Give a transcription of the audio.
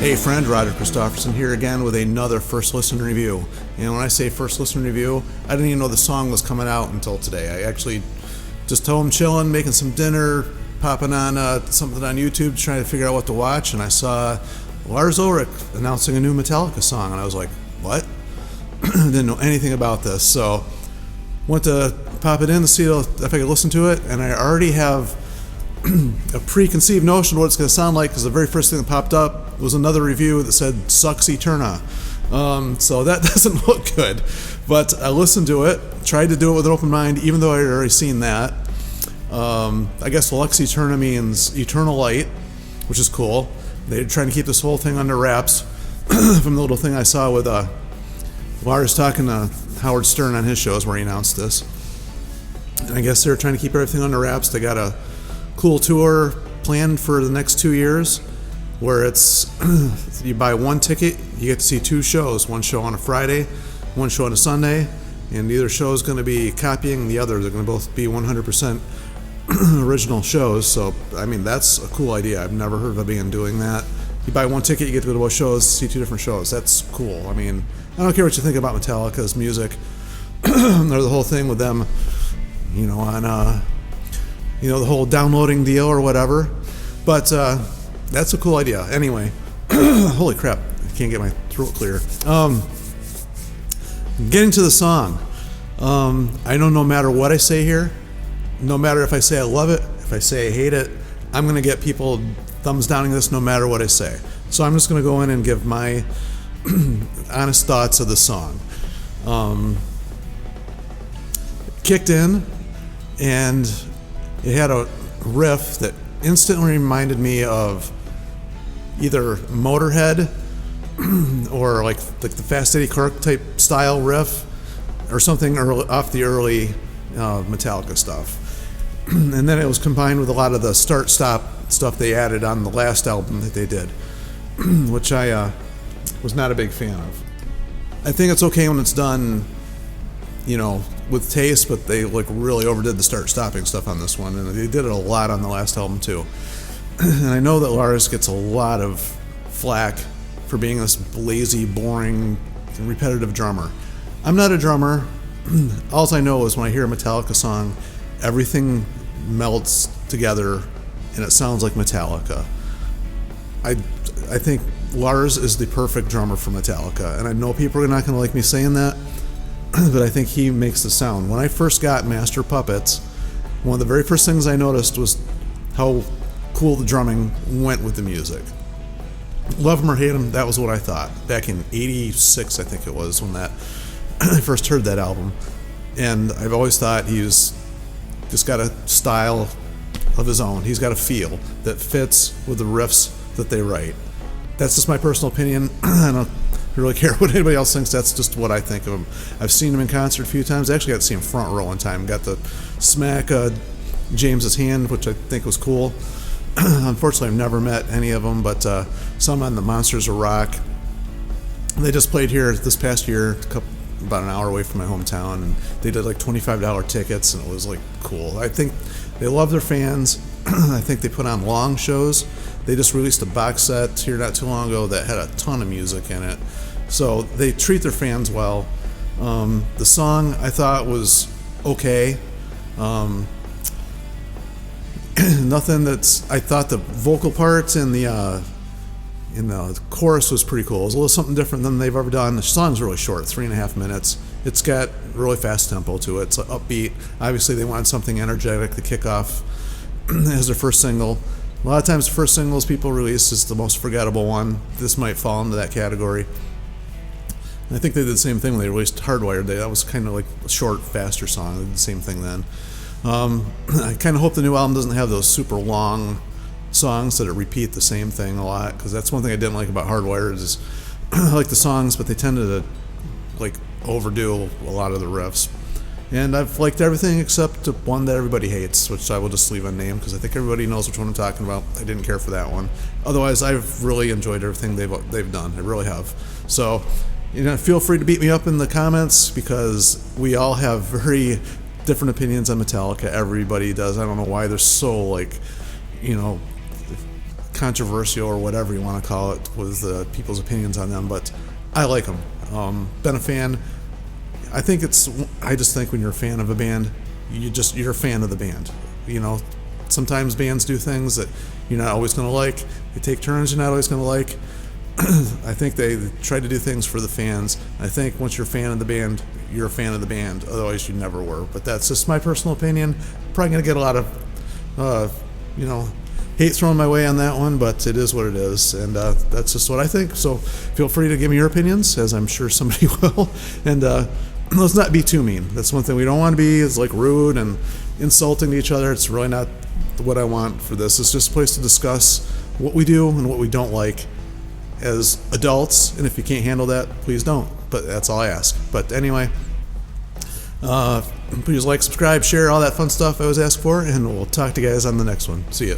Hey friend, Roger Christofferson here again with another First Listen review. And when I say First Listen review, I didn't even know the song was coming out until today. I actually just home chilling, making some dinner, popping on something on YouTube, trying to figure out what to watch, and I saw Lars Ulrich announcing a new Metallica song, and I was like, what? Didn't know anything about this, so went to pop it in to see if I could listen to it, and I already have a preconceived notion of what it's going to sound like, because the very first thing that popped up was another review that said Lux Aeterna. So that doesn't look good. But I listened to it, tried to do it with an open mind, even though I had already seen that. I guess Lux Aeterna means eternal light, which is cool. They're trying to keep this whole thing under wraps from the little thing I saw with Lars talking to Howard Stern on his shows where he announced this. And I guess they're trying to keep everything under wraps. They got a cool tour planned for the next 2 years where it's you buy one ticket, you get to see two shows, one show on a Friday, one show on a Sunday, and either show is going to be copying the other. They're going to both be 100% original shows. So I mean, that's a cool idea. I've never heard of a band doing that. You buy one ticket, you get to go to both shows, see two different shows. That's cool. I mean, I don't care what you think about Metallica's music or the whole thing with them, you know, on the whole downloading deal or whatever. But that's a cool idea. Anyway, holy crap, I can't get my throat clear. Getting to the song. I know no matter what I say here, no matter if I say I love it, if I say I hate it, I'm going to get people thumbs downing this no matter what I say. So I'm just going to go in and give my honest thoughts of the song. Kicked in, and it had a riff that instantly reminded me of either Motorhead or like the Fast Eddie Clark type style riff or something off the early Metallica stuff. And then it was combined with a lot of the start-stop stuff they added on the last album that they did, which I was not a big fan of. I think it's okay when it's done, you know, with taste, but they like really overdid the start-stopping stuff on this one, and they did it a lot on the last album too. And I know that Lars gets a lot of flack for being this lazy, boring, repetitive drummer. I'm not a drummer. All I know is when I hear a Metallica song, everything melts together and it sounds like Metallica. I think Lars is the perfect drummer for Metallica, and I know people are not going to like me saying that, but I think he makes the sound. When I first got Master Puppets, one of the very first things I noticed was how cool the drumming went with the music. Love him or hate him, that was what I thought. Back in '86, I think it was, when I first heard that album. And I've always thought he's just got a style of his own. He's got a feel that fits with the riffs that they write. That's just my personal opinion. I don't really care what anybody else thinks. That's just what I think of him. I've seen him in concert a few times. I actually got to see him front row one time. Got to smack James's hand, which I think was cool. Unfortunately, I've never met any of them, but some on the Monsters of Rock. They just played here this past year, about an hour away from my hometown, and they did like $25 tickets, and it was like cool. I think they love their fans. I think they put on long shows. They just released a box set here not too long ago that had a ton of music in it. So they treat their fans well. The song I thought was okay. Nothing that's. I thought the vocal parts in the chorus was pretty cool. It was a little something different than they've ever done. The song's really short, 3.5 minutes. It's got really fast tempo to it. It's upbeat. Obviously, they wanted something energetic to kick off as their first single. A lot of times, the first singles people release is the most forgettable one. This might fall into that category. And I think they did the same thing when they released Hardwired. That was kind of like a short, faster song. They did the same thing then. I kind of hope the new album doesn't have those super long songs that repeat the same thing a lot, because that's one thing I didn't like about Hardwired is I like the songs, but they tended to like overdo a lot of the riffs. And I've liked everything except one that everybody hates, which I will just leave unnamed because I think everybody knows which one I'm talking about. I didn't care for that one. Otherwise, I've really enjoyed everything they've done. I really have. So, feel free to beat me up in the comments because we all have very different opinions on Metallica. Everybody does. I don't know why they're so controversial or whatever you want to call it with people's opinions on them, but I like them. Been a fan. I just think when you're a fan of a band, you're a fan of the band. You know, sometimes bands do things that you're not always going to like. They take turns you're not always going to like. I think they try to do things for the fans. I think once you're a fan of the band, you're a fan of the band. Otherwise, you never were. But that's just my personal opinion. Probably going to get a lot of, hate thrown my way on that one, but it is what it is. And that's just what I think. So feel free to give me your opinions, as I'm sure somebody will. And let's not be too mean. That's one thing we don't want to be, is like rude and insulting to each other. It's really not what I want for this. It's just a place to discuss what we do and what we don't like as adults, and if you can't handle that, please don't. But that's all I ask. But anyway, please like, subscribe, share, all that fun stuff I was asked for, and we'll talk to you guys on the next one. See ya.